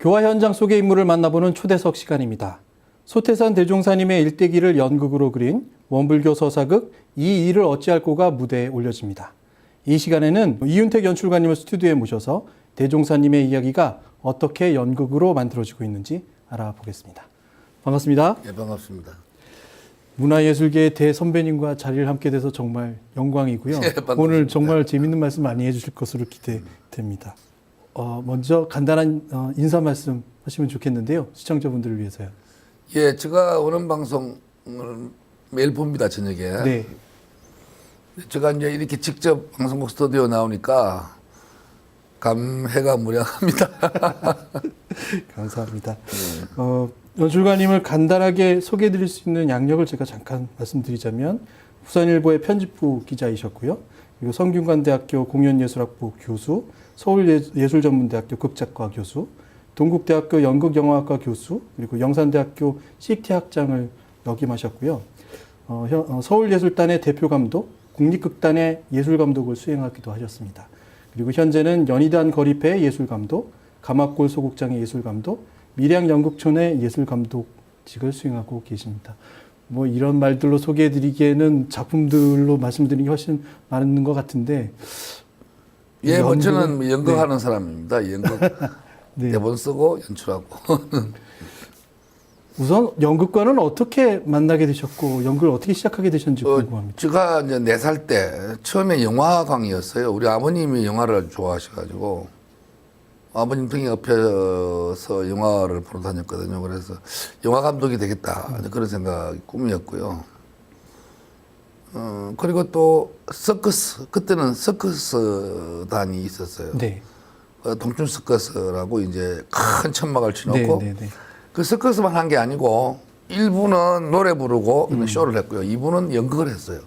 교화 현장 속의 인물을 만나보는 초대석 시간입니다. 소태산 대종사님의 일대기를 연극으로 그린 원불교 서사극 이 일을 어찌할꼬가 무대에 올려집니다. 이 시간에는 이윤택 연출가님을 스튜디오에 모셔서 대종사님의 이야기가 어떻게 연극으로 만들어지고 있는지 알아보겠습니다. 반갑습니다. 예, 반갑습니다. 문화예술계의 대선배님과 자리를 함께 돼서 정말 영광이고요. 예, 오늘 정말 재밌는 말씀 많이 해주실 것으로 기대됩니다. 먼저 간단한 인사 말씀 하시면 좋겠는데요. 시청자분들을 위해서요. 예, 제가 오는 방송을 매일 봅니다, 저녁에. 네. 제가 이제 이렇게 직접 방송국 스튜디오 나오니까 감회가 무량합니다. 감사합니다. 연출가님을 간단하게 소개해드릴 수 있는 양력을 제가 잠깐 말씀드리자면 부산일보의 편집부 기자이셨고요. 그리고 성균관대학교 공연예술학부 교수, 서울예술전문대학교 극작과 교수, 동국대학교 연극영화학과 교수, 그리고 영산대학교 CT 학장을 역임하셨고요. 서울예술단의 대표감독, 국립극단의 예술감독을 수행하기도 하셨습니다. 그리고 현재는 연희단 거리패 예술감독, 가마골 소극장의 예술감독, 밀양연극촌의 예술감독직을 수행하고 계십니다. 뭐 이런 말들로 소개해드리기에는 작품들로 말씀드리기 훨씬 많은 것 같은데. 예, 뭐 저는 연극하는 사람입니다. 연극 네. 대본 쓰고 연출하고. 우선 연극과는 어떻게 만나게 되셨고 연극을 어떻게 시작하게 되셨는지 궁금합니다. 제가 이제 4살 때 처음에 영화광이었어요. 우리 아버님이 영화를 좋아하셔가지고 아버님 등에 업혀서 영화를 보러 다녔거든요. 그래서 영화 감독이 되겠다 그런 생각이 꿈이었고요. 그리고 또 서커스, 그때는 서커스단이 있었어요. 네. 동춘 서커스라고 이제 큰 천막을 쳐놓고 네, 네, 네. 그 서커스만 한 게 아니고 1부는 노래 부르고 쇼를 했고요. 2부는 연극을 했어요.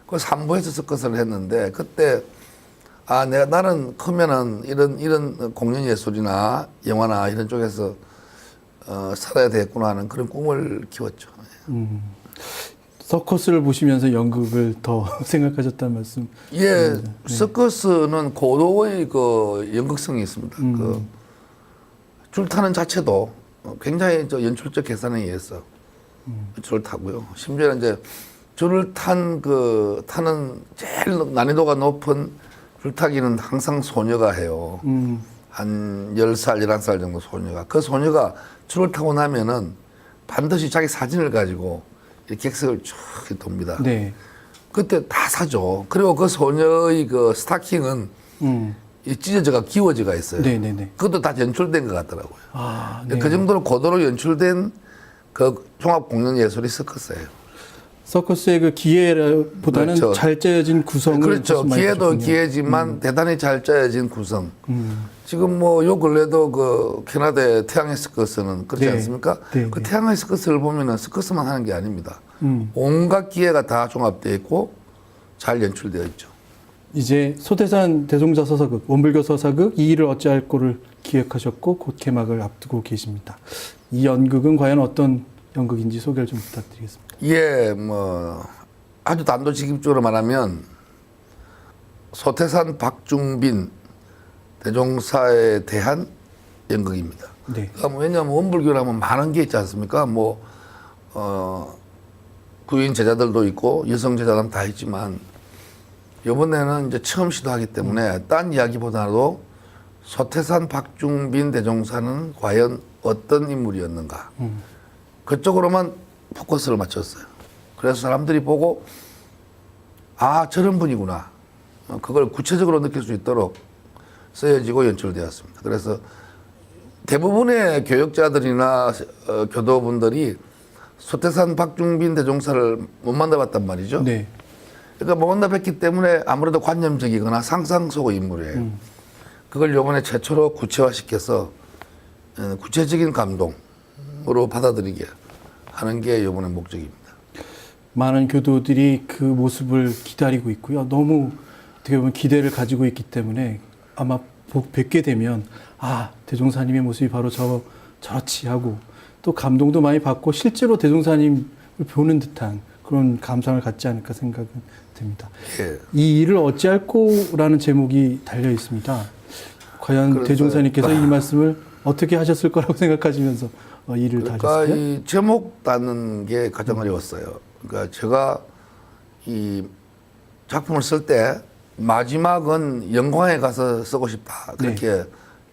그 3부에서 서커스를 했는데 그때 나는 크면은 이런 공연 예술이나 영화나 이런 쪽에서 살아야 되겠구나 하는 그런 꿈을 키웠죠. 서커스를 보시면서 연극을 더 생각하셨다는 말씀. 예, 네. 서커스는 고도의 그 연극성이 있습니다. 그 줄타는 자체도 굉장히 연출적 계산에 의해서 줄을 타고요. 심지어 이제 줄을 타는 제일 난이도가 높은 줄타기는 항상 소녀가 해요. 한 10살, 11살 정도 소녀가. 그 소녀가 줄을 타고 나면은 반드시 자기 사진을 가지고 이렇게 객석을 쭉 돕니다. 네. 그때 다 사죠. 그리고 그 소녀의 그 스타킹은 이 찢어져가 기워져가 있어요. 네네네. 그것도 다 연출된 것 같더라고요. 네. 그 정도로 고도로 연출된 그 종합 공연 예술이 서커스예요. 서커스의 그 기회보다는 그렇죠. 잘 짜여진 구성을 그렇죠. 많이 기회도 보셨군요. 기회지만 대단히 잘 짜여진 구성. 지금 뭐 요 근래도 그 캐나다의 태양의 서커스는 그렇지 네. 않습니까? 네, 그 네. 태양의 서커스를 보면은 서커스만 하는 게 아닙니다. 온갖 기회가 다 종합되어 있고 잘 연출되어 있죠. 이제 소태산 대종사 서사극, 원불교 서사극 이 일을 어찌할꼬를 기획하셨고 곧 개막을 앞두고 계십니다. 이 연극은 과연 어떤 연극인지 소개를 좀 부탁드리겠습니다. 예, 뭐 아주 단도직입적으로 말하면 소태산 박중빈 대종사에 대한 연극입니다. 네. 그러니까 왜냐하면 원불교라면 많은 게 있지 않습니까? 뭐 구인 제자들도 있고 여성 제자들은 다 있지만 이번에는 이제 처음 시도하기 때문에 딴 이야기보다도 소태산 박중빈 대종사는 과연 어떤 인물이었는가 그쪽으로만 포커스를 맞췄어요. 그래서 사람들이 보고 저런 분이구나 그걸 구체적으로 느낄 수 있도록 쓰여지고 연출되었습니다. 그래서 대부분의 교역자들이나 교도분들이 소태산 박중빈 대종사를 못 만나봤단 말이죠. 네. 그러니까 못 만나봤기 때문에 아무래도 관념적이거나 상상 속의 인물이에요. 그걸 이번에 최초로 구체화시켜서 구체적인 감동으로 받아들이게 하는 게 이번에 목적입니다. 많은 교도들이 그 모습을 기다리고 있고요. 너무 어떻게 보면 기대를 가지고 있기 때문에 아마 뵙게 되면 대종사님의 모습이 바로 저렇지 하고 또 감동도 많이 받고 실제로 대종사님을 보는 듯한 그런 감상을 갖지 않을까 생각은 듭니다. 예. 이 일을 어찌할꼬라는 제목이 달려 있습니다. 과연 그래서- 대종사님께서 이 말씀을 어떻게 하셨을 거라고 생각하시면서 이 일을 다 그러니까 하셨어요? 이 제목 따는 게 가장 어려웠어요. 그러니까 제가 이 작품을 쓸 때 마지막은 영광에 가서 쓰고 싶다. 그렇게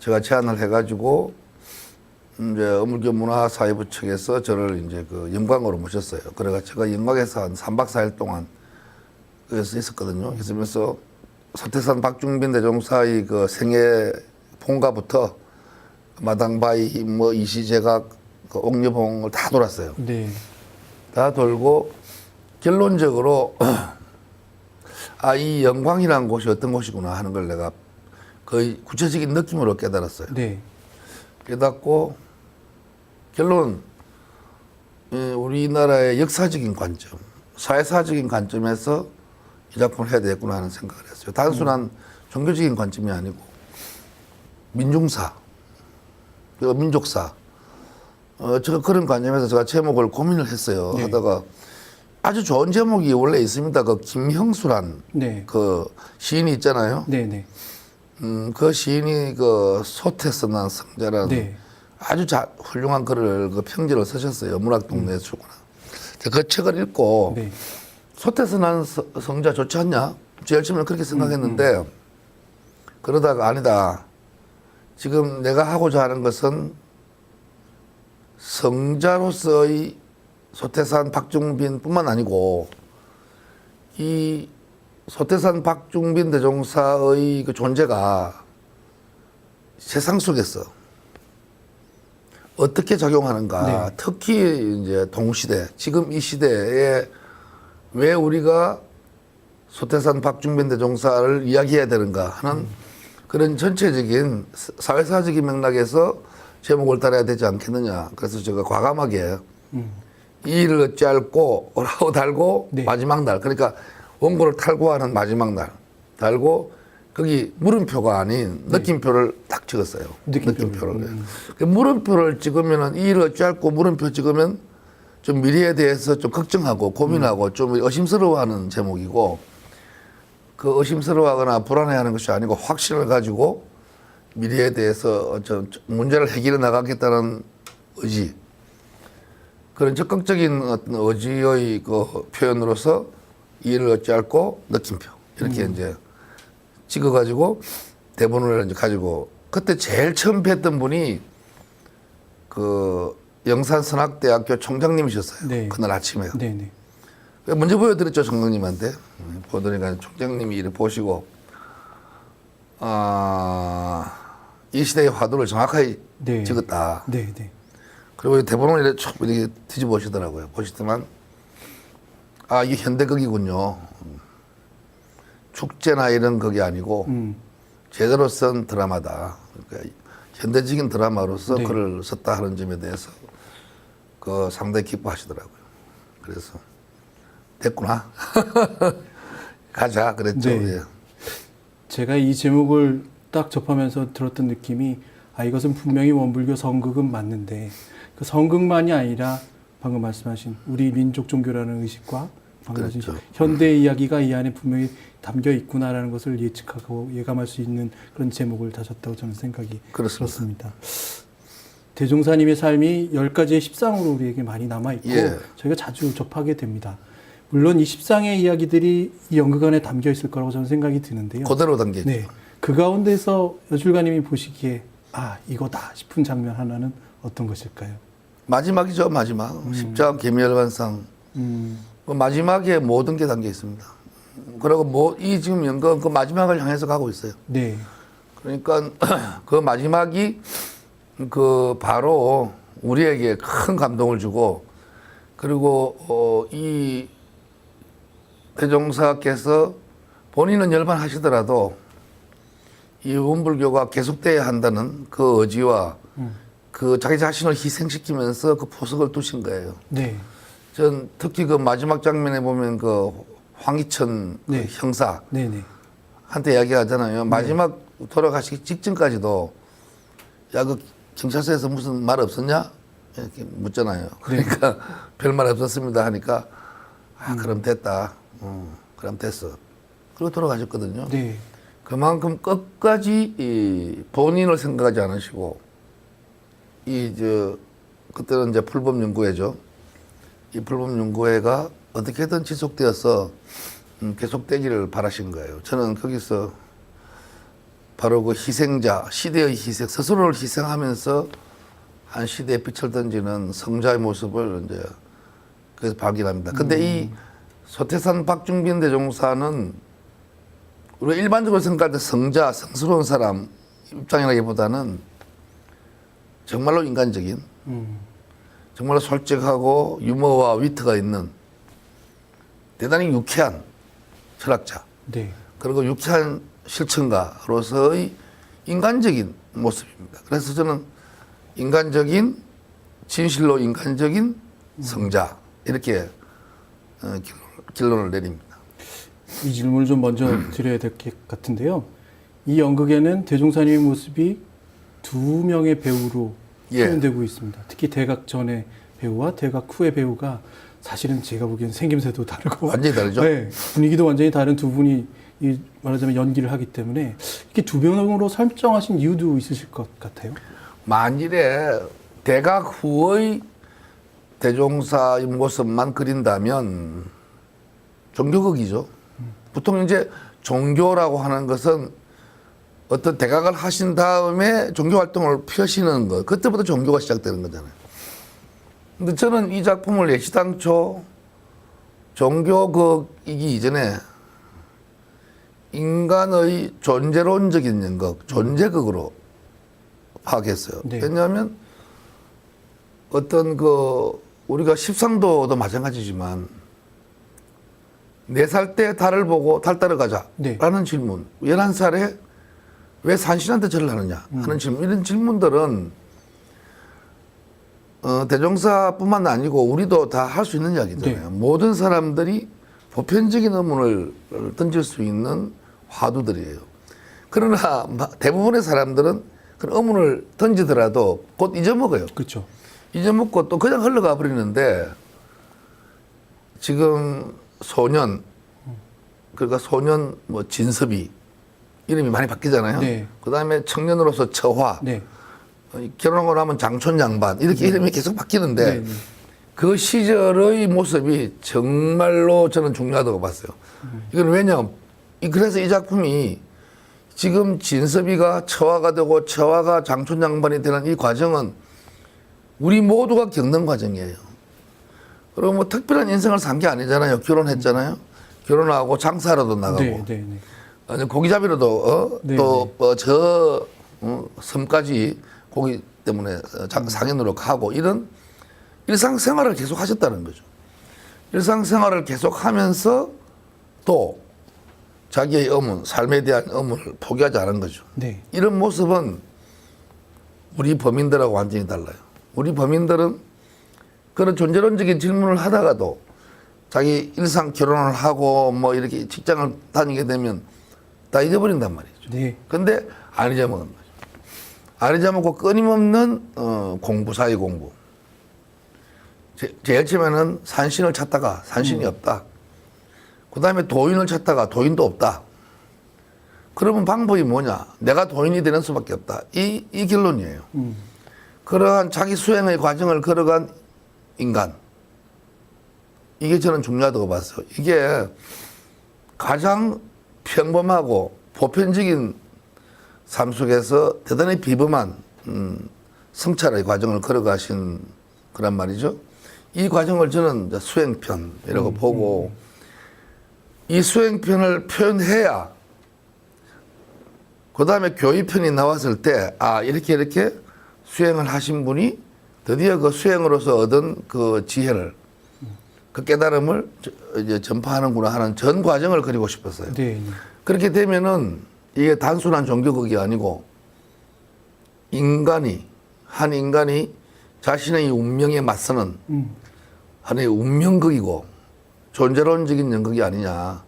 제가 제안을 해가지고 이제 어물교 문화사회부 측에서 저를 이제 그 영광으로 모셨어요. 그래가 제가 영광에서 한 3박 4일 동안 그래서 있었거든요. 있으면서 서태산 박중빈 대종사의 그 생애 봉가부터 마당바위 뭐 이시제각 그 옥녀봉을 다 돌았어요. 네. 다 돌고 결론적으로 아, 이 영광이라는 곳이 어떤 곳이구나 하는 걸 내가 거의 구체적인 느낌으로 깨달았어요. 네. 깨닫고 결론 우리나라의 역사적인 관점, 사회사적인 관점에서 이 작품을 해야 되겠구나 하는 생각을 했어요. 단순한 종교적인 관점이 아니고 민중사, 그리고 민족사, 제가 그런 관점에서 제가 제목을 고민을 했어요. 네. 하다가 아주 좋은 제목이 원래 있습니다. 그 김형수란 네. 그 시인이 있잖아요. 네. 네. 그 시인이 그 솥에서 난 성자라는 네. 아주 훌륭한 글을 그 평지를 쓰셨어요. 문학동네에 출고나. 그 책을 읽고 네. 솥에서 난 성자 좋지 않냐? 제일 처음에 그렇게 생각했는데 그러다가 아니다. 지금 내가 하고자 하는 것은 성자로서의 소태산 박중빈뿐만 아니고 이 소태산 박중빈 대종사의 그 존재가 세상 속에서 어떻게 작용하는가. 네. 특히 이제 동시대, 지금 이 시대에 왜 우리가 소태산 박중빈 대종사를 이야기해야 되는가 하는 그런 전체적인 사회사적인 맥락에서 제목을 따라야 되지 않겠느냐. 그래서 제가 과감하게 이 일을 어찌할꼬 라고 달고 네. 마지막 날, 그러니까 원고를 탈고하는 마지막 날 달고 거기 물음표가 아닌 느낌표를 딱 찍었어요. 느낌표를. 그 물음표를 찍으면은 이 일을 어찌할꼬 물음표 찍으면 좀 미래에 대해서 좀 걱정하고 고민하고 좀 의심스러워하는 제목이고, 그 의심스러워하거나 불안해하는 것이 아니고 확신을 가지고 미래에 대해서 어떤 문제를 해결해 나가겠다는 의지, 그런 적극적인 어떤 의지의 그 표현으로서 이 일을 어찌할꼬 느낌표 이렇게 이제 찍어가지고 대본을 이제 가지고, 그때 제일 처음 뵀던 분이 그 영산선학대학교 총장님이셨어요. 네. 그날 아침에. 네. 네. 먼저 보여드렸죠, 총장님한테. 보더니까 총장님이 이렇게 보시고, 이 시대의 화두를 정확하게 네. 찍었다. 네. 네. 그리고 대본을 이렇게 쭉 이렇게 뒤집어 보시더라고요. 보시더만, 아, 이게 현대극이군요. 축제나 이런 극이 아니고, 제대로 쓴 드라마다. 그러니까 현대적인 드라마로서 네. 글을 썼다 하는 점에 대해서 그 상당히 기뻐하시더라고요. 그래서 됐구나. 가자 그랬죠. 네. 예. 제가 이 제목을 딱 접하면서 들었던 느낌이, 아, 이것은 분명히 원불교 성극은 맞는데 그 성극만이 아니라 방금 말씀하신 우리 민족 종교라는 의식과 방금 말씀하신 그렇죠. 현대 이야기가 이 안에 분명히 담겨 있구나라는 것을 예측하고 예감할 수 있는 그런 제목을 다셨다고 저는 생각이 그렇습니다. 들었습니다. 대종사님의 삶이 10가지의 십상으로 우리에게 많이 남아있고 예. 저희가 자주 접하게 됩니다. 물론 이 십상의 이야기들이 이 연극 안에 담겨 있을 거라고 저는 생각이 드는데요. 그대로 담겨있죠. 네. 그 가운데서 여줄가님이 보시기에 아, 이거다 싶은 장면 하나는 어떤 것일까요? 마지막이죠, 마지막. 십자가 계미열반상. 그 마지막에 모든 게 담겨 있습니다. 그리고 이 지금 연극 그 마지막을 향해서 가고 있어요. 네. 그러니까 그 마지막이 그 바로 우리에게 큰 감동을 주고, 그리고 이 대종사께서 본인은 열반하시더라도 이 원불교가 계속돼야 한다는 그 의지와 그 자기 자신을 희생시키면서 그 포석을 두신 거예요. 네. 전 특히 그 마지막 장면에 보면 그 황희천 네. 그 형사 네네. 한테 이야기하잖아요. 마지막 돌아가시기 직전까지도 야, 그 경찰서에서 무슨 말 없었냐? 이렇게 묻잖아요. 그러니까 별말 없었습니다 하니까 그럼 됐다. 그럼 됐어. 그리고 돌아가셨거든요. 네. 그만큼 끝까지 본인을 생각하지 않으시고 그때는 이제 풀법연구회죠. 이 풀법연구회가 어떻게든 지속되어서 계속되기를 바라신 거예요. 저는 거기서 바로 그 희생자, 시대의 희생, 스스로를 희생하면서 한 시대에 빛을 던지는 성자의 모습을 이제 그래서 발견합니다. 근데 이 소태산 박중빈 대종사는 우리가 일반적으로 생각할 때 성자, 성스러운 사람 입장이라기보다는 정말로 인간적인, 정말로 솔직하고 유머와 위트가 있는 대단히 유쾌한 철학자. 네. 그리고 유쾌한 실천가로서의 인간적인 모습입니다. 그래서 저는 인간적인, 진실로 인간적인 성자, 이렇게 결론을 내립니다. 이 질문을 좀 먼저 드려야 될 것 같은데요. 이 연극에는 대종사님의 모습이 두 명의 배우로 예. 표현되고 있습니다. 특히 대각 전의 배우와 대각 후의 배우가 사실은 제가 보기엔 생김새도 다르고 완전히 다르죠? 네, 분위기도 완전히 다른 두 분이 말하자면 연기를 하기 때문에 이렇게 두 명으로 설정하신 이유도 있으실 것 같아요. 만일에 대각 후의 대종사의 모습만 그린다면 종교극이죠. 보통 이제 종교라고 하는 것은 어떤 대각을 하신 다음에 종교 활동을 펴시는 것, 그때부터 종교가 시작되는 거잖아요. 근데 저는 이 작품을 애시당초 종교극이기 이전에 인간의 존재론적인 연극, 존재극으로 파악했어요. 네. 왜냐하면 어떤 우리가 십상도도 마찬가지지만 4살 때 달을 보고 달 따라 가자라는 네. 질문, 11살에 왜 산신한테 절을 하느냐 하는 질문, 이런 질문들은 대종사뿐만 아니고 우리도 다 할 수 있는 이야기잖아요. 네. 모든 사람들이 보편적인 의문을 던질 수 있는 화두들이에요. 그러나 대부분의 사람들은 그런 의문을 던지더라도 곧 잊어먹어요. 그렇죠. 잊어먹고 또 그냥 흘러가 버리는데 지금 소년, 그러니까 소년 진섭이 이름이 많이 바뀌잖아요. 네. 그 다음에 청년으로서 처화, 네. 결혼하고 나면 장촌 양반, 이렇게 이름이 계속 바뀌는데 네, 네. 그 시절의 모습이 정말로 저는 중요하다고 봤어요. 이건 왜냐하면, 그래서 이 작품이 지금 진섭이가 처화가 되고 처화가 장촌 양반이 되는 이 과정은 우리 모두가 겪는 과정이에요. 그리고 뭐 특별한 인생을 산 게 아니잖아요. 결혼했잖아요. 결혼하고 장사라도 나가고. 네, 네, 네. 아니, 고기잡이로도 네, 또 섬까지 고기 때문에 상인으로 가고 이런 일상생활을 계속 하셨다는 거죠. 일상생활을 계속 하면서 또 자기의 의문, 삶에 대한 의문을 포기하지 않은 거죠. 네. 이런 모습은 우리 범인들하고 완전히 달라요. 우리 범인들은 그런 존재론적인 질문을 하다가도 자기 일상 결혼을 하고 뭐 이렇게 직장을 다니게 되면 다 잊어버린단 말이죠. 네. 근데 안 잊어먹은 거죠. 안 잊어먹고 끊임없는 공부, 사회 공부. 제일 처음에는 산신을 찾다가 산신이 없다. 그 다음에 도인을 찾다가 도인도 없다. 그러면 방법이 뭐냐? 내가 도인이 되는 수밖에 없다. 이 결론이에요. 그러한 자기 수행의 과정을 걸어간 인간. 이게 저는 중요하다고 봤어요. 이게 가장 평범하고 보편적인 삶 속에서 대단히 비범한 성찰의 과정을 걸어가신 그란 말이죠. 이 과정을 저는 수행편이라고 보고 이 수행편을 표현해야 그 다음에 교의편이 나왔을 때 이렇게 수행을 하신 분이 드디어 그 수행으로서 얻은 그 지혜를 그 깨달음을 이제 전파하는구나 하는 전 과정을 그리고 싶었어요. 네, 네. 그렇게 되면은 이게 단순한 종교극이 아니고 한 인간이 자신의 운명에 맞서는 하나의 운명극이고 존재론적인 연극이 아니냐.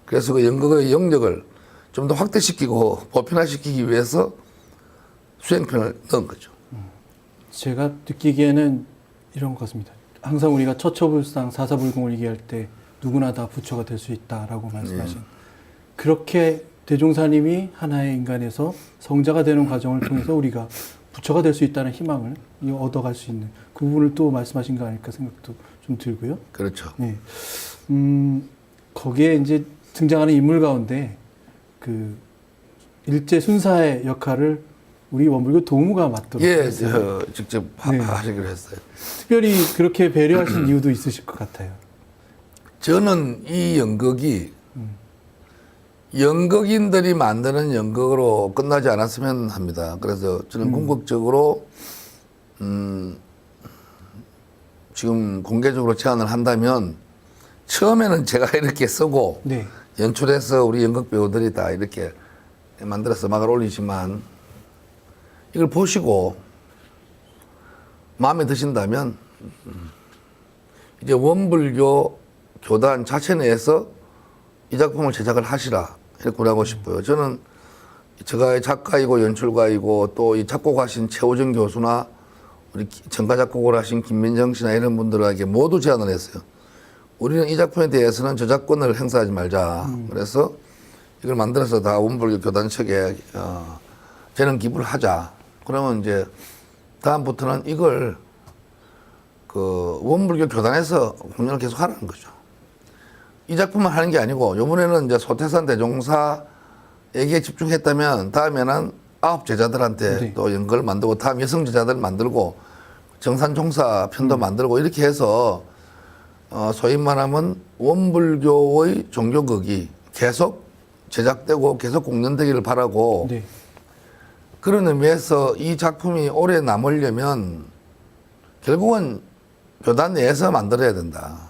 그래서 그 연극의 영역을 좀 더 확대시키고 보편화시키기 위해서 수행편을 넣은 거죠. 제가 느끼기에는 이런 것 같습니다. 항상 우리가 처처불상 사사불공을 얘기할 때 누구나 다 부처가 될 수 있다라고 말씀하신 그렇게 대종사님이 하나의 인간에서 성자가 되는 과정을 통해서 우리가 부처가 될 수 있다는 희망을 얻어갈 수 있는 그 부분을 또 말씀하신 거 아닐까 생각도 좀 들고요. 그렇죠. 네. 거기에 이제 등장하는 인물 가운데 그 일제 순사의 역할을 우리 원불교 도무가 맡도록 예, 했어요. 직접 네. 하시기로 했어요. 특별히 그렇게 배려하신 이유도 있으실 것 같아요. 저는 이 연극이 연극인들이 만드는 연극으로 끝나지 않았으면 합니다. 그래서 저는 궁극적으로 지금 공개적으로 제안을 한다면 처음에는 제가 이렇게 쓰고 네. 연출해서 우리 연극 배우들이 다 이렇게 만들어서 막을 올리지만 이걸 보시고 마음에 드신다면 이제 원불교 교단 자체 내에서 이 작품을 제작을 하시라 이렇게 권하고 싶어요. 저는 제가 작가이고 연출가이고 또 이 작곡하신 최호정 교수나 우리 전가 작곡을 하신 김민정 씨나 이런 분들에게 모두 제안을 했어요. 우리는 이 작품에 대해서는 저작권을 행사하지 말자. 그래서 이걸 만들어서 다 원불교 교단 측에 재능 기부를 하자. 그러면 이제 다음부터는 이걸 그 원불교 교단에서 공연을 계속 하라는 거죠. 이 작품만 하는 게 아니고 이번에는 이제 소태산 대종사에게 집중했다면 다음에는 9 제자들한테 네. 또 연극을 만들고 다음 여성 제자들 만들고 정산종사 편도 만들고 이렇게 해서 소위 말하면 원불교의 종교극이 계속 제작되고 계속 공연되기를 바라고 네. 그런 의미에서 이 작품이 오래 남으려면 결국은 교단 내에서 만들어야 된다.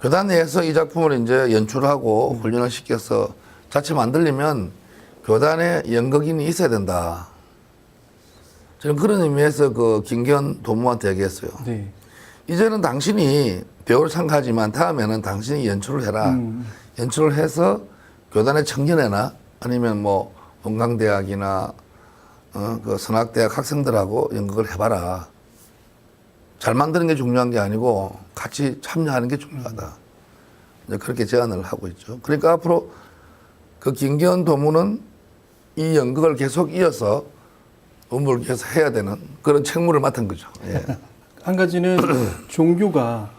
교단 내에서 이 작품을 이제 연출하고 훈련을 시켜서 자체 만들려면 교단에 연극인이 있어야 된다. 저는 그런 의미에서 그 김기현 도무한테 얘기했어요. 네. 이제는 당신이 배우를 참가하지만 다음에는 당신이 연출을 해라. 연출을 해서 교단의 청년회나 아니면 뭐 원광대학이나 그 선악대학 학생들하고 연극을 해봐라. 잘 만드는 게 중요한 게 아니고 같이 참여하는 게 중요하다. 이제 그렇게 제안을 하고 있죠. 그러니까 앞으로 그 김기현 도무는 이 연극을 계속 이어서 원불교에서 해야 되는 그런 책무를 맡은 거죠. 예. 한 가지는 종교가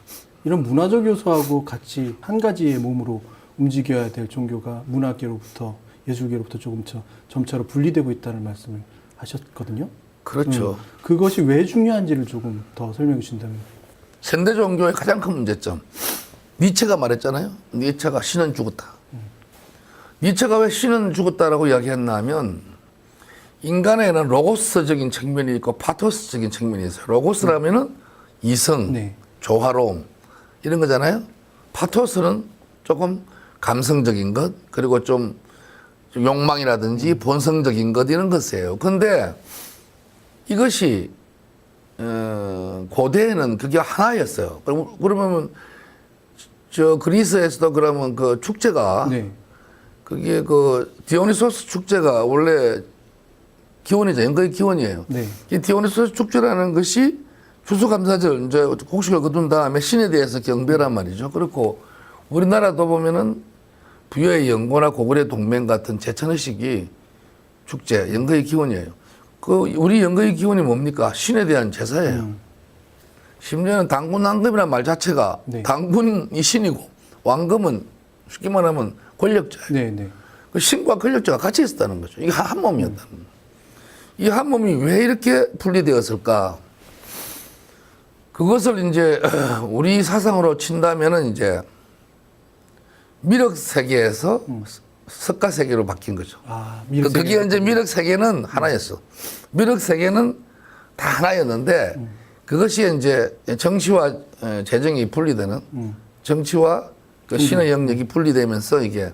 이런 문화적 요소하고 같이 한 가지의 몸으로 움직여야 될 종교가 문화계로부터 예술계로부터 조금 점차로 분리되고 있다는 말씀을 하셨거든요. 그렇죠. 그것이 왜 중요한지를 조금 더 설명해 주신다면. 현대 종교의 가장 큰 문제점. 니체가 말했잖아요. 니체가 신은 죽었다. 니체가 왜 신은 죽었다라고 이야기했나 하면 인간에는 로고스적인 측면이 있고 파토스적인 측면이 있어요. 로고스라면은 이성, 네. 조화로움 이런 거잖아요. 파토스는 조금 감성적인 것 그리고 좀 욕망이라든지 본성적인 것 이런 것이에요. 그런데 이것이 고대에는 그게 하나였어요. 그러면 저 그리스에서도 그러면 그 축제가 네. 그게 그 디오니소스 축제가 원래 기원이죠. 연극의 기원이에요. 네. 이 디오니소스 축제라는 것이 추수감사절 이제 곡식을 거둔 다음에 신에 대해서 경배란 말이죠. 그렇고 우리나라도 보면은 부여의 연고나 고구려 동맹 같은 제천의식이 축제, 연극의 기원이에요. 그 우리 연극의 기원이 뭡니까? 신에 대한 제사예요. 심지어는 당군 왕금이라는 말 자체가 네. 당군이 신이고 왕금은 쉽게 말하면 권력자예요. 네, 네. 그 신과 권력자가 같이 있었다는 거죠. 이게 한 몸이었다는 거예요. 이 한 몸이 왜 이렇게 분리되었을까? 그것을 이제 우리 사상으로 친다면은 이제 미륵 세계에서 석가 세계로 바뀐 거죠. 아, 그게 이제 미륵 세계는 하나였어. 미륵 세계는 다 하나였는데 그것이 이제 정치와 재정이 분리되는 정치와 그 신의 영역이 분리되면서 이게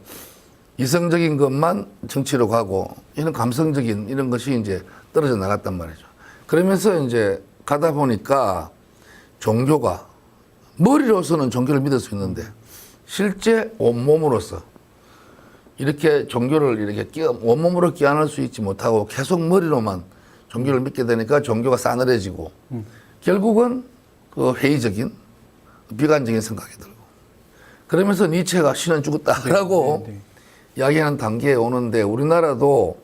이성적인 것만 정치로 가고 이런 감성적인 이런 것이 이제 떨어져 나갔단 말이죠. 그러면서 이제 가다 보니까 종교가 머리로서는 종교를 믿을 수 있는데 실제 온몸으로서 이렇게 종교를 이렇게 온몸으로 끼안을 수 있지 못하고 계속 머리로만 종교를 믿게 되니까 종교가 싸늘해지고 결국은 그 회의적인 비관적인 생각이 들고 그러면서 니체가 신은 죽었다라고 네, 네. 이야기하는 단계에 오는데 우리나라도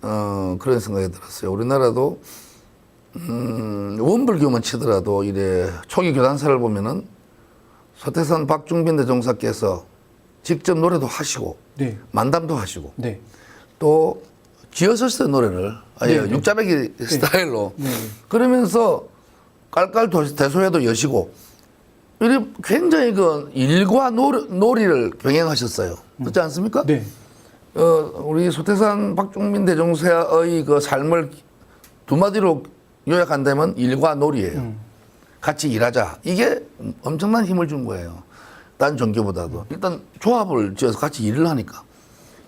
그런 생각이 들었어요. 우리나라도 원불교만 치더라도 이래 초기 교단사를 보면은 소태산 박중빈 대종사께서 직접 노래도 하시고 네. 만담도 하시고 네. 또 지어서서 노래를 아예 네, 네. 육자배기 스타일로 네. 그러면서 깔깔 대소회도 여시고 이래 굉장히 그 일과 놀이를 병행하셨어요. 그렇지 않습니까? 네. 우리 소태산 박중빈 대종사의 그 삶을 두 마디로 요약한다면 일과 놀이예요. 같이 일하자. 이게 엄청난 힘을 준 거예요. 딴 종교보다도. 일단 조합을 지어서 같이 일을 하니까.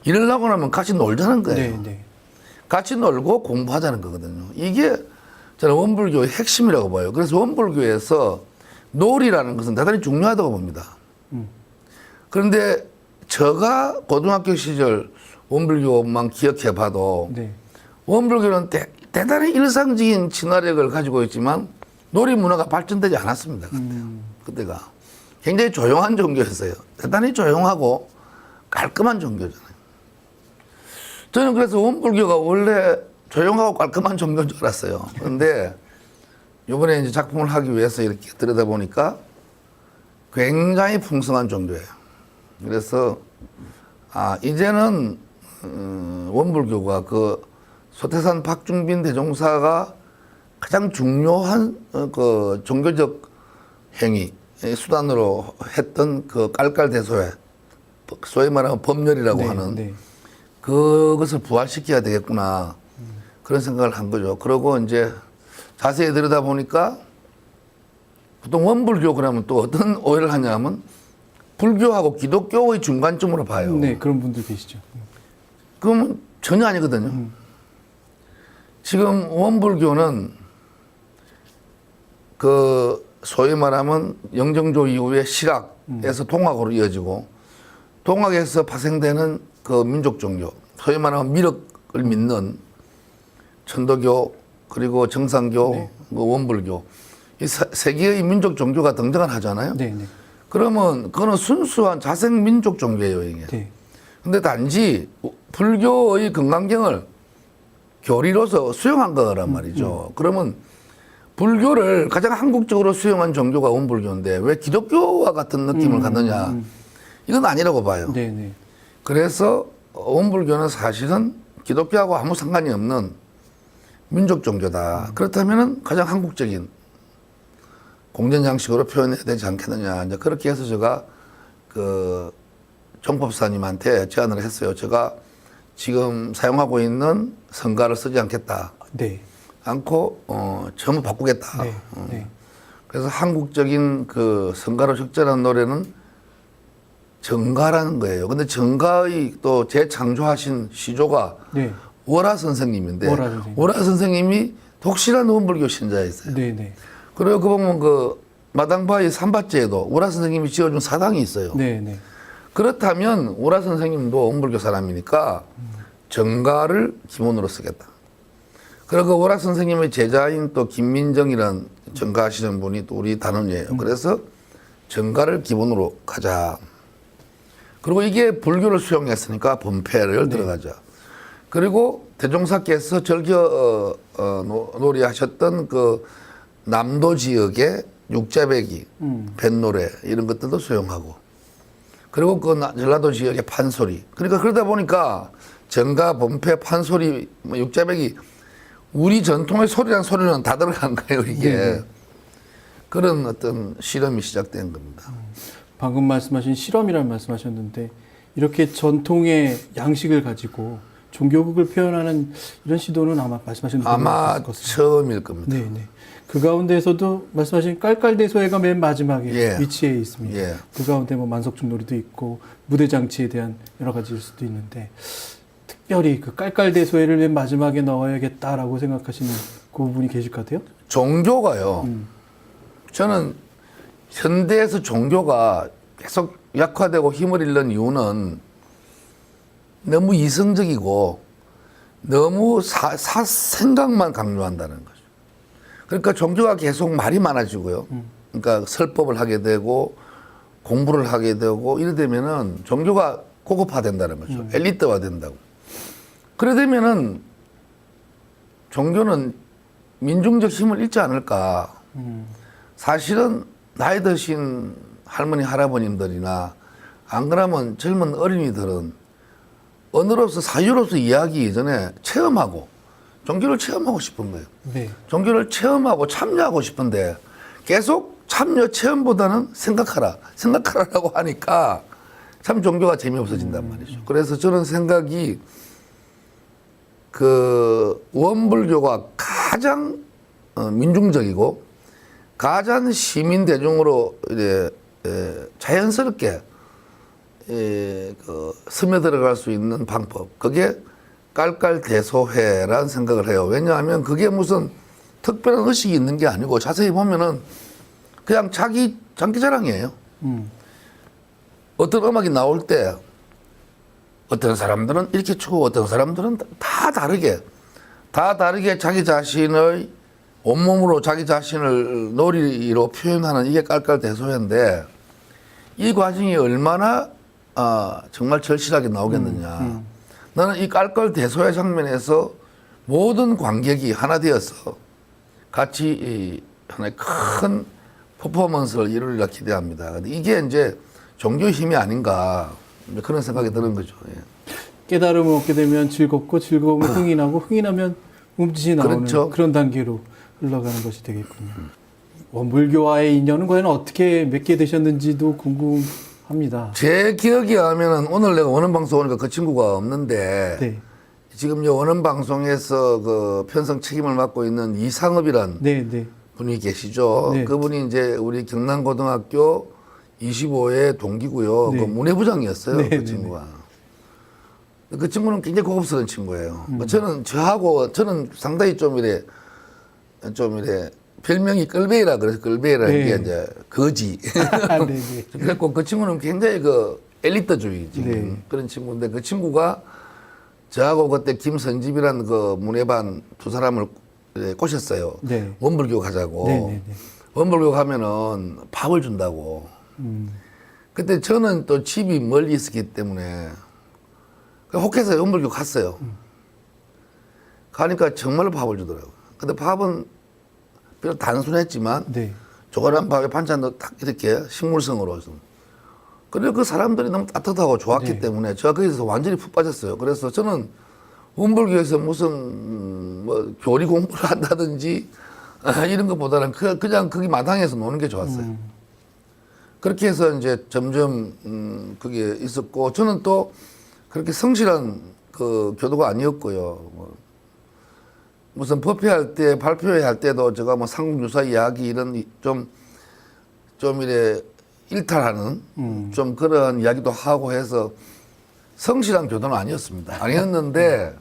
일을 하고 나면 같이 놀자는 거예요. 네. 네. 같이 놀고 공부하자는 거거든요. 이게 저는 원불교의 핵심이라고 봐요. 그래서 원불교에서 놀이라는 것은 대단히 중요하다고 봅니다. 그런데 제가 고등학교 시절 원불교만 기억해봐도 네. 원불교는 대단히 일상적인 친화력을 가지고 있지만 놀이 문화가 발전되지 않았습니다. 그때가 굉장히 조용한 종교였어요. 대단히 조용하고 깔끔한 종교잖아요. 저는 그래서 원불교가 원래 조용하고 깔끔한 종교인 줄 알았어요. 그런데 이번에 이제 작품을 하기 위해서 이렇게 들여다보니까 굉장히 풍성한 종교예요. 그래서 이제는 원불교가 그 소태산 박중빈 대종사가 가장 중요한 그 종교적 행위 수단으로 했던 그 깔깔대소회, 소위 말하면 법열이라고 네. 하는 네. 그것을 부활시켜야 되겠구나 그런 생각을 한 거죠. 그러고 이제 자세히 들여다 보니까 보통 원불교 그러면 또 어떤 오해를 하냐면 불교하고 기독교의 중간점으로 봐요. 네. 그런 분들 계시죠. 그러면 전혀 아니거든요. 지금 원불교는 그 소위 말하면 영정조 이후에 실학에서 동학으로 이어지고 동학에서 파생되는 그 민족 종교, 소위 말하면 미륵을 믿는 천도교 그리고 정상교, 네. 그 원불교 이 세 개의 민족 종교가 등장을 하잖아요. 네. 네. 그러면 그거는 순수한 자생 민족 종교예요, 이게. 네. 근데 단지 불교의 건강경을 교리로서 수용한 거란 말이죠. 그러면 불교를 가장 한국적으로 수용한 종교가 원불교인데 왜 기독교와 같은 느낌을 갖느냐? 이건 아니라고 봐요. 네. 네. 그래서 원불교는 사실은 기독교하고 아무 상관이 없는 민족 종교다. 그렇다면은 가장 한국적인 공전 양식으로 표현해야 되지 않겠느냐. 이제 그렇게 해서 제가 그 정법사님한테 제안을 했어요. 제가 지금 사용하고 있는 성가를 쓰지 않겠다. 네. 않고 전부 바꾸겠다. 네. 네. 그래서 한국적인 그 성가로 적절한 노래는 정가라는 거예요. 근데 정가의 또 재창조하신 시조가 네. 월화 선생님인데 월화 선생님. 월화 선생님이 독실한 원불교 신자였어요. 네. 네. 그리고 그 보면 그 마당바위 삼바제에도 월화 선생님이 지어준 사당이 있어요. 네. 네. 그렇다면 월화 선생님도 원불교 사람이니까 정가를 기본으로 쓰겠다. 그리고 월화 선생님의 제자인 또 김민정이라는 정가하시는 분이 또 우리 단원이에요. 그래서 정가를 기본으로 가자. 그리고 이게 불교를 수용했으니까 범패를 들어가자. 그리고 대종사께서 즐겨 놀이하셨던 그 남도 지역의 육자배기, 뱃노래 이런 것들도 수용하고 그리고 그 전라도 지역의 판소리. 그러니까 그러다 보니까 정가, 범패, 판소리, 육자배기 우리 전통의 소리란 소리는 다 들어간 거예요, 이게. 네. 그런 어떤 실험이 시작된 겁니다. 방금 말씀하신 실험이라는 말씀하셨는데 이렇게 전통의 양식을 가지고 종교극을 표현하는 이런 시도는 아마 말씀하신 대로 아마 없을 것 같습니다. 처음일 겁니다. 네, 네. 그 가운데에서도 말씀하신 깔깔대소회가 맨 마지막에 예. 위치해 있습니다. 예. 그 가운데 뭐 만석중놀이도 있고 무대 장치에 대한 여러 가지일 수도 있는데 특별히 그 깔깔대소회를 맨 마지막에 넣어야겠다라고 생각하시는 그 부분이 계실 것 같아요? 종교가요. 저는 현대에서 종교가 계속 약화되고 힘을 잃는 이유는 너무 이성적이고 너무 생각만 강조한다는 거죠. 그러니까 종교가 계속 말이 많아지고요. 그러니까 설법을 하게 되고 공부를 하게 되고 이래 되면은 종교가 고급화된다는 거죠. 엘리트화 된다고. 그래 되면은 종교는 민중적 힘을 잃지 않을까. 사실은 나이 드신 할머니 할아버님들이나 안 그러면 젊은 어린이들은 언어로서 사유로서 이야기 이전에 체험하고 종교를 체험하고 싶은 거예요. 네. 종교를 체험하고 참여하고 싶은데 계속 참여 체험보다는 생각하라라고 하니까 참 종교가 재미없어진단 말이죠. 그래서 저는 생각이 그 원불교가 가장 민중적이고 가장 시민 대중으로 이제 자연스럽게 그 스며들어갈 수 있는 방법, 그게 깔깔대소회라는 생각을 해요. 왜냐하면 그게 무슨 특별한 의식이 있는 게 아니고 자세히 보면은 그냥 자기 장기자랑이에요. 어떤 음악이 나올 때 어떤 사람들은 이렇게 추고 어떤 사람들은 다 다르게 자기 자신의 온몸으로 자기 자신을 놀이로 표현하는 이게 깔깔대소회인데 이 과정이 얼마나 정말 절실하게 나오겠느냐. 나는 이 깔깔대소회 장면에서 모든 관객이 하나 되어서 같이 이 하나의 큰 퍼포먼스를 이루리라 기대합니다. 근데 이게 이제 종교의 힘이 아닌가 그런 생각이 드는 거죠. 예. 깨달음을 얻게 되면 즐겁고 즐거우면 흥이 나고 흥이 나면 움직이 나오는 그렇죠. 그런 단계로 흘러가는 것이 되겠군요. 원불교와의 인연은 과연 어떻게 맺게 되셨는지도 궁금합니다. 제 기억에 하면은 오늘 내가 원음 방송 오니까 그 친구가 없는데 네. 지금 원음 방송에서 그 편성 책임을 맡고 있는 이상업이란 네, 네. 분이 계시죠. 네. 그분이 이제 우리 경남고등학교 25회 동기고요. 네. 그 문예부장이었어요. 네, 그 네, 친구가. 그 친구는 굉장히 고급스러운 친구예요. 저는 상당히 좀 이래 별명이 끌베이라 그래서 끌베이라는 네. 게 이제 거지. 네, 네. 그래갖고 그 친구는 굉장히 그 엘리트주의 네. 그런 친구인데 그 친구가 저하고 그때 김선집이라는 그 문예반 두 사람을 꼬셨어요. 네. 원불교 가자고. 네, 네, 네. 원불교 가면은 밥을 준다고. 그때 저는 또 집이 멀리 있었기 때문에 혹해서 원불교 갔어요. 가니까 정말로 밥을 주더라고요. 근데 밥은 비록 단순했지만 네. 조그란 밥에 반찬도 딱 이렇게 식물성으로 좀. 그리고 그 사람들이 너무 따뜻하고 좋았기 네. 때문에 제가 거기서 완전히 푹 빠졌어요. 그래서 저는 원불교에서 무슨 뭐 교리 공부를 한다든지 이런 것보다는 그냥 거기 마당에서 노는 게 좋았어요. 그렇게 해서 이제 점점 그게 있었고 저는 또 그렇게 성실한 그 교도가 아니었고요. 뭐 무슨 법회할 때 발표회 할 때도 제가 뭐 삼국유사 이야기 이런 좀 이래 일탈하는 좀 그런 이야기도 하고 해서 성실한 교도는 아니었습니다. 아니었는데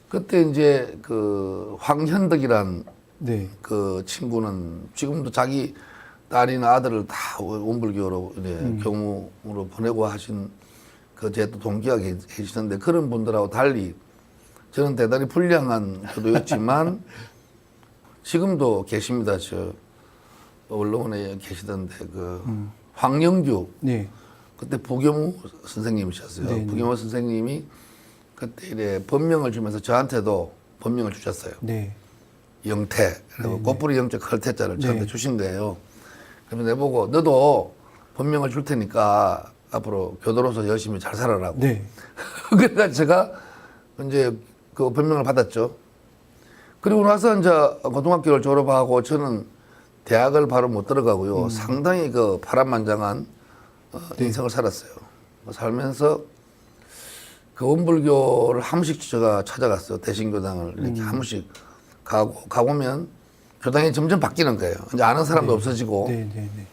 그때 이제 그 황현덕이란 네. 그 친구는 지금도 자기 딸이나 아들을 다 원불교로 경무로 보내고 하신 그 제 또 동기가 계시는데 그런 분들하고 달리 저는 대단히 불량한 교도였지만 지금도 계십니다. 저 언론에 계시던데 그 황영규 네. 그때 부교무 선생님이셨어요. 네, 네. 부교무 선생님이 그때 이래 법명을 주면서 저한테도 법명을 주셨어요. 네. 영태 그리고 꽃뿌리 영적 헐태자를 저한테 네. 주신 거예요. 그러면 내보고 너도 법명을 줄 테니까 앞으로 교도로서 열심히 잘 살아라고. 네. 그러니까 제가 이제 그 법명을 받았죠. 그리고 나서 이제 고등학교를 졸업하고 저는 대학을 바로 못 들어가고요. 상당히 그 파란만장한 인생을 살았어요. 살면서 그 원불교를 한 번씩 제가 찾아갔어요. 대신교당을 이렇게 한 번씩 가보면 교당이 점점 바뀌는 거예요. 이제 아는 사람도 없어지고. 네, 네, 네.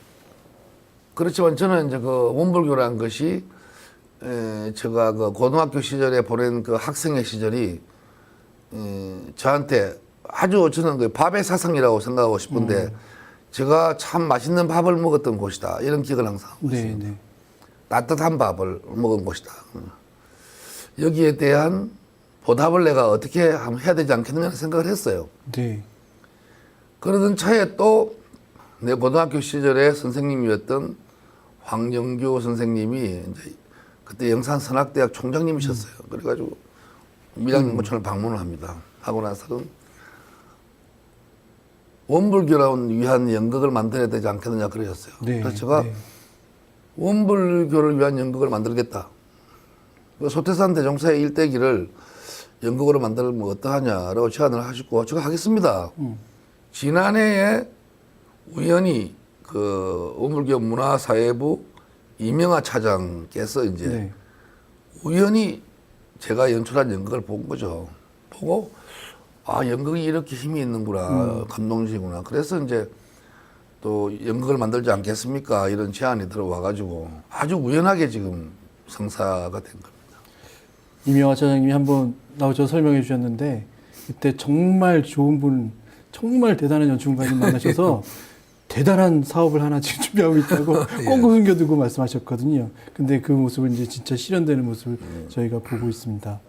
그렇지만 저는 이제 그 원불교라는 것이 제가 그 고등학교 시절에 보낸 그 학생의 시절이 저한테 아주 저는 그 밥의 사상이라고 생각하고 싶은데 제가 참 맛있는 밥을 먹었던 곳이다. 이런 기억을 항상 하고 네, 있습니다. 네. 따뜻한 밥을 먹은 곳이다. 여기에 대한 보답을 내가 어떻게 한번 해야 되지 않겠느냐 생각을 했어요. 네. 그러던 차에 또 내 고등학교 시절에 선생님이었던 황영규 선생님이 이제 그때 영산선악대학 총장님이셨어요. 그래가지고 밀양연구촌을 방문을 합니다. 하고 나서는 원불교를 위한 연극을 만들어야 되지 않겠느냐 그러셨어요. 네, 그래서 제가 네. 원불교를 위한 연극을 만들겠다. 그 소태산 대종사의 일대기를 연극으로 만들면 어떠하냐라고 제안을 하시고 제가 하겠습니다. 지난해에 우연히 그 원불교 문화사회부 이명하 차장께서 이제 네. 우연히 제가 연출한 연극을 본 거죠. 보고 아 연극이 이렇게 힘이 있는구나, 감동적이구나. 그래서 이제 또 연극을 만들지 않겠습니까? 이런 제안이 들어와가지고 아주 우연하게 지금 성사가 된 겁니다. 이명하 차장님이 한번 나오셔서 설명해 주셨는데 그때 정말 좋은 분, 정말 대단한 연출가님 만나셔서 대단한 사업을 하나 지금 준비하고 있다고 꽁꽁 숨겨두고 말씀하셨거든요. 근데 그 모습을 이제 진짜 실현되는 모습을 저희가 보고 있습니다.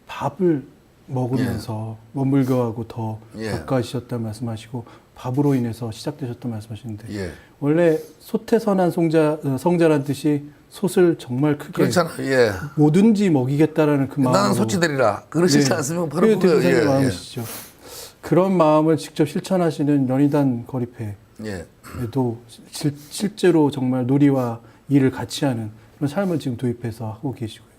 밥을 먹으면서 원불교하고 더 예. 가까이셨다는 말씀하시고 밥으로 인해서 시작되셨다는 말씀하시는데 예. 원래 소태선한 성자란 뜻이 솥을 정말 크게 그렇잖아요. 예. 뭐든지 먹이겠다라는 그 마음으로 나는 소치되리라. 그러시지 않습니까? 바로 그게 그거예요. 대종사님 예. 마음이시죠. 그런 마음을 직접 실천하시는 연희단 거리패 예. 에도 실제로 정말 놀이와 일을 같이 하는 그런 삶을 지금 도입해서 하고 계시고요.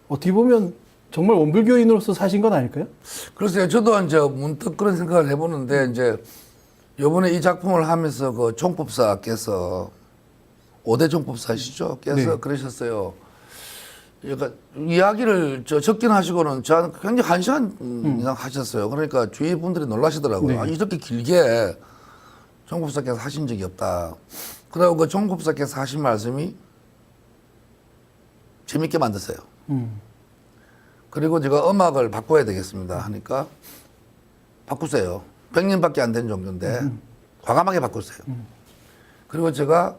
어떻게 보면 정말 원불교인으로서 사신 건 아닐까요? 글쎄요, 저도 이제 문득 그런 생각을 해보는데 이제 요번에 이 작품을 하면서 그 종법사께서 5대 종법사시죠? 께서 네. 그러셨어요. 그러니까 이야기를 적긴 하시고는 저한테 굉장히 1시간 이상 하셨어요. 그러니까 주위 분들이 놀라시더라고요. 네. 아, 이렇게 길게 종법사께서 하신 적이 없다. 그리고 그 종법사께서 하신 말씀이 재밌게 만드세요. 그리고 제가 음악을 바꿔야 되겠습니다 하니까 바꾸세요. 100년밖에 안 된 종교인데 과감하게 바꾸세요. 그리고 제가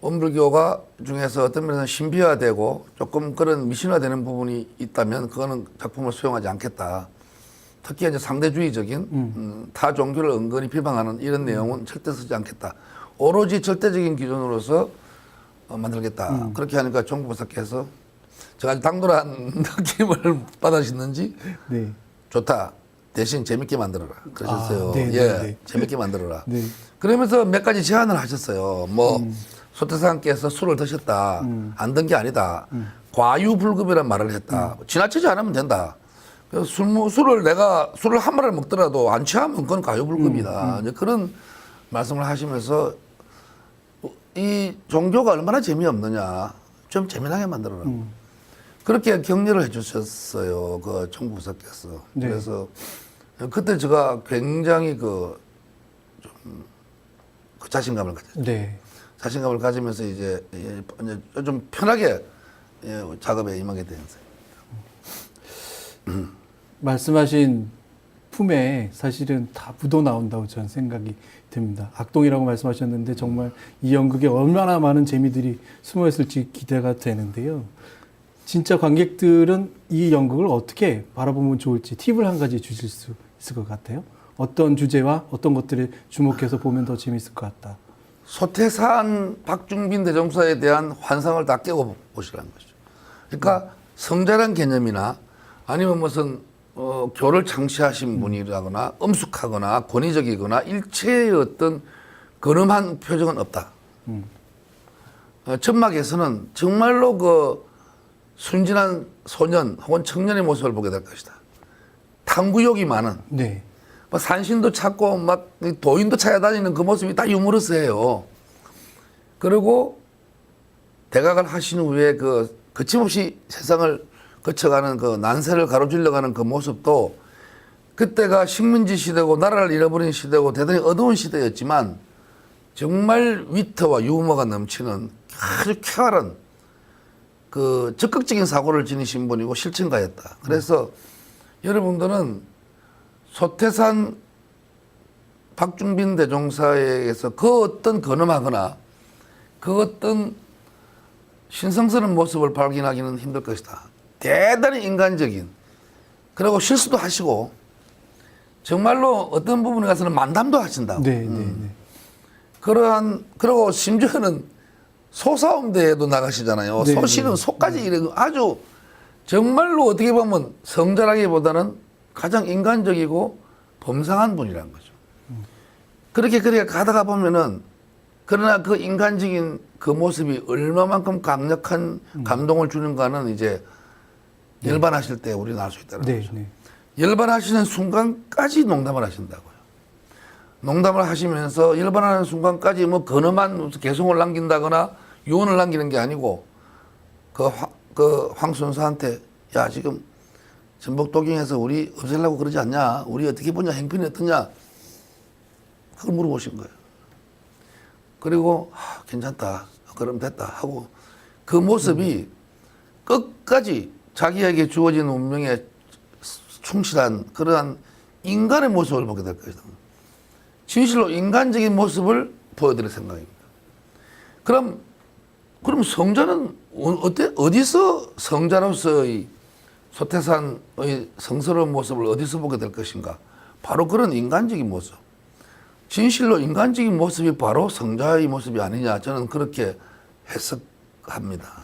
원불교가 중에서 어떤 면에서 신비화되고 조금 그런 미신화되는 부분이 있다면 그거는 작품을 수용하지 않겠다. 특히 이제 상대주의적인 타 종교를 은근히 비방하는 이런 내용은 절대 쓰지 않겠다. 오로지 절대적인 기준으로서 만들겠다. 그렇게 하니까 종법사께서 제가 아주 당돌한 느낌을 받으셨는지 네. 좋다. 대신 재밌게 만들어라. 그러셨어요. 아, 네, 예, 네, 네. 재밌게 만들어라. 네. 그러면서 몇 가지 제안을 하셨어요. 뭐 소태사님께서 술을 드셨다. 안 든 게 아니다. 과유불급이라는 말을 했다. 지나치지 않으면 된다. 그래서 술을 한 마리를 먹더라도 안 취하면 그건 과유불급이다. 이제 그런 말씀을 하시면서 이 종교가 얼마나 재미없느냐. 좀 재미나게 만들어라. 그렇게 격려를 해주셨어요. 그 총부사께서. 네. 그래서 그때 제가 굉장히 그 자신감을 가졌죠. 네. 자신감을 가지면서 이제 좀 편하게 작업에 임하게 되었어요. 말씀하신 품에 사실은 다 묻어 나온다고 저는 생각이 듭니다. 악동이라고 말씀하셨는데 정말 이 연극에 얼마나 많은 재미들이 숨어 있을지 기대가 되는데요. 진짜 관객들은 이 연극을 어떻게 바라보면 좋을지 팁을 한 가지 주실 수 있을 것 같아요. 어떤 주제와 어떤 것들을 주목해서 보면 더 재미있을 것 같다. 소태산 박중빈 대종사에 대한 환상을 다 깨고 보시라는 거죠. 그러니까 성자란 개념이나 아니면 무슨 교를 창시하신 분이라거나 엄숙하거나 권위적이거나 일체의 어떤 근엄한 표정은 없다. 천막에서는 정말로 그 순진한 소년 혹은 청년의 모습을 보게 될 것이다. 탐구욕이 많은, 네. 뭐 산신도 찾고 막 도인도 찾아다니는 그 모습이 다 유머러스해요. 그리고 대각을 하신 후에 그 거침없이 세상을 거쳐가는 그 난세를 가로질러가는 그 모습도 그때가 식민지 시대고 나라를 잃어버린 시대고 대단히 어두운 시대였지만 정말 위트와 유머가 넘치는 아주 쾌활한 그 적극적인 사고를 지니신 분이고 실천가였다. 그래서 여러분들은 소태산 박중빈 대종사에게서 그 어떤 근엄하거나 그 어떤 신성스러운 모습을 발견하기는 힘들 것이다. 대단히 인간적인, 그리고 실수도 하시고 정말로 어떤 부분에 가서는 만담도 하신다고. 네, 네, 네. 그리고 심지어는 소싸움대회도 나가시잖아요. 네, 소씨는 소까지 이래 아주 정말로 어떻게 보면 성자라기보다는 가장 인간적이고 범상한 분이라는 거죠. 그렇게 가다가 보면은 그러나 그 인간적인 그 모습이 얼마만큼 강력한 감동을 주는가는 이제 열반하실 때 우리는 알 수 있다는 네, 거죠. 네. 열반하시는 순간까지 농담을 하신다고요. 농담을 하시면서 열반하는 순간까지 뭐 근엄한 개성을 남긴다거나 유언을 남기는 게 아니고 그 황순사한테 야 지금 전북 도경에서 우리 없애려고 그러지 않냐? 우리 어떻게 보냐? 행편이 어떠냐? 그걸 물어보신 거예요. 그리고 괜찮다. 그럼 됐다 하고 그 모습이 끝까지 자기에게 주어진 운명에 충실한 그러한 인간의 모습을 보게 될 것이다. 진실로 인간적인 모습을 보여드릴 생각입니다. 그럼 성자는 어디서 성자로서의 소태산의 성스러운 모습을 어디서 보게 될 것인가? 바로 그런 인간적인 모습. 진실로 인간적인 모습이 바로 성자의 모습이 아니냐. 저는 그렇게 해석합니다.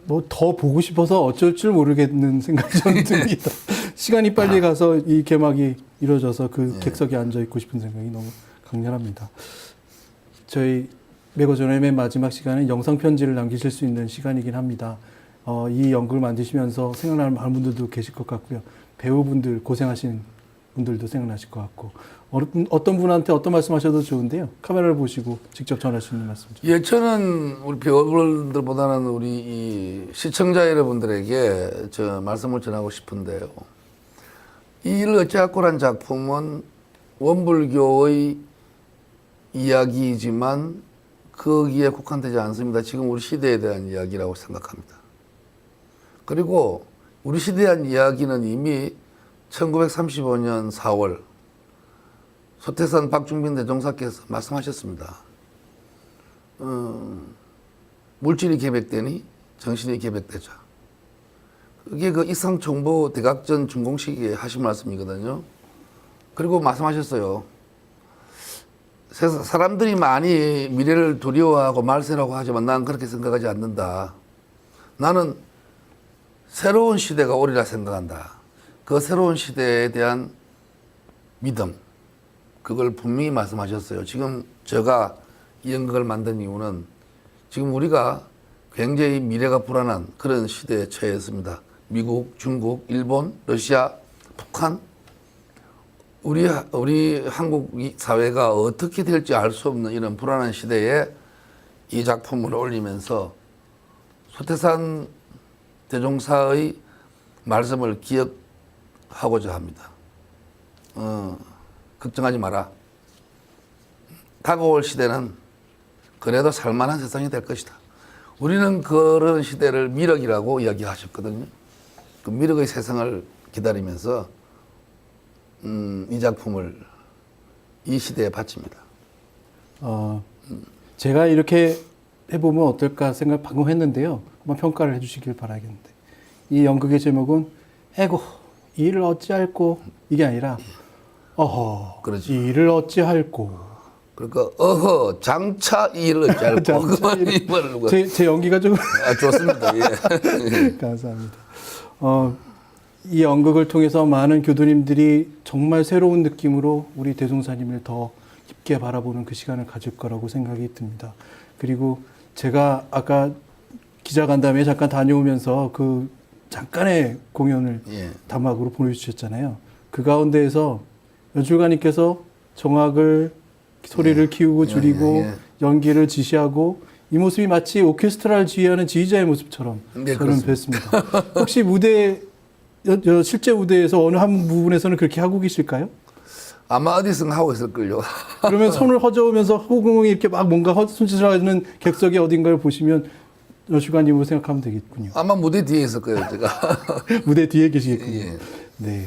뭐 더 보고 싶어서 어쩔 줄 모르겠는 생각이 좀 듭니다. 시간이 빨리 가서 이 개막이 이루어져서 그 객석에 앉아 있고 싶은 생각이 너무 강렬합니다. 저희 매거존의 맨 마지막 시간은 영상 편지를 남기실 수 있는 시간이긴 합니다. 이 연극을 만드시면서 생각나는 많은 분들도 계실 것 같고요. 배우분들 고생하신 분들도 생각나실 것 같고 어떤 분한테 어떤 말씀하셔도 좋은데요. 카메라를 보시고 직접 전할 수 있는 말씀 좀. 예, 저는 우리 배우분들보다는 우리 이 시청자 여러분들에게 저 말씀을 전하고 싶은데요. 이 일을 어찌하고란 작품은 원불교의 이야기이지만 거기에 국한되지 않습니다. 지금 우리 시대에 대한 이야기라고 생각합니다. 그리고 우리 시대에 대한 이야기는 이미 1935년 4월 소태산 박중빈 대종사께서 말씀하셨습니다. 물질이 계백되니 정신이 계백되자. 그게 그 이상총부 대각전 준공식에 하신 말씀이거든요. 그리고 말씀하셨어요. 사람들이 많이 미래를 두려워하고 말세라고 하지만 난 그렇게 생각하지 않는다. 나는 새로운 시대가 오리라 생각한다. 그 새로운 시대에 대한 믿음, 그걸 분명히 말씀하셨어요. 지금 제가 이 연극을 만든 이유는 지금 우리가 굉장히 미래가 불안한 그런 시대에 처해 있습니다. 미국, 중국, 일본, 러시아, 북한, 우리 한국 사회가 어떻게 될지 알 수 없는 이런 불안한 시대에 이 작품을 올리면서 소태산 대종사의 말씀을 기억하고자 합니다. 걱정하지 마라. 다가올 시대는 그래도 살만한 세상이 될 것이다. 우리는 그런 시대를 미륵이라고 이야기하셨거든요. 그 미륵의 세상을 기다리면서 이 작품을 이 시대에 바칩니다. 제가 이렇게 해보면 어떨까 생각 방금 했는데요. 한번 평가를 해주시길 바라겠는데 이 연극의 제목은 에고 이 일을 어찌할꼬 이게 아니라 어허 그렇죠. 이 일을 어찌할꼬. 그러니까 어허 장차 이 일을 어찌할꼬. 제 연기가 좀 좋습니다. 예. 감사합니다. 이 연극을 통해서 많은 교도님들이 정말 새로운 느낌으로 우리 대종사님을 더 깊게 바라보는 그 시간을 가질 거라고 생각이 듭니다. 그리고 제가 아까 기자간담회에 잠깐 다녀오면서 그 잠깐의 공연을 담화로 보내주셨잖아요. 그 가운데에서 연출가님께서 정악을 소리를 키우고 줄이고 연기를 지시하고 이 모습이 마치 오케스트라를 지휘하는 지휘자의 모습처럼 저는 뵀습니다. 혹시 실제 무대에서 어느 한 부분에서는 그렇게 하고 계실까요? 아마 어디서 하고 있을걸요. 그러면 손을 허저으면서 호공이 이렇게 막 뭔가 손짓하는 객석의 어딘가를 보시면 여주관님으로 생각하면 되겠군요. 아마 무대 뒤에 있을 거예요, 제가. 무대 뒤에 계시겠군요. 예. 네.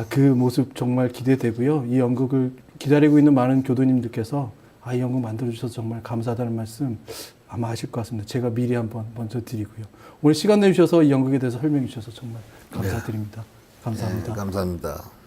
그 모습 정말 기대되고요. 이 연극을 기다리고 있는 많은 교도님들께서 이 연극 만들어주셔서 정말 감사하다는 말씀 아마 하실 것 같습니다. 제가 미리 한번 먼저 드리고요. 오늘 시간 내주셔서 이 연극에 대해서 설명해 주셔서 정말 감사드립니다. 감사합니다. 감사합니다.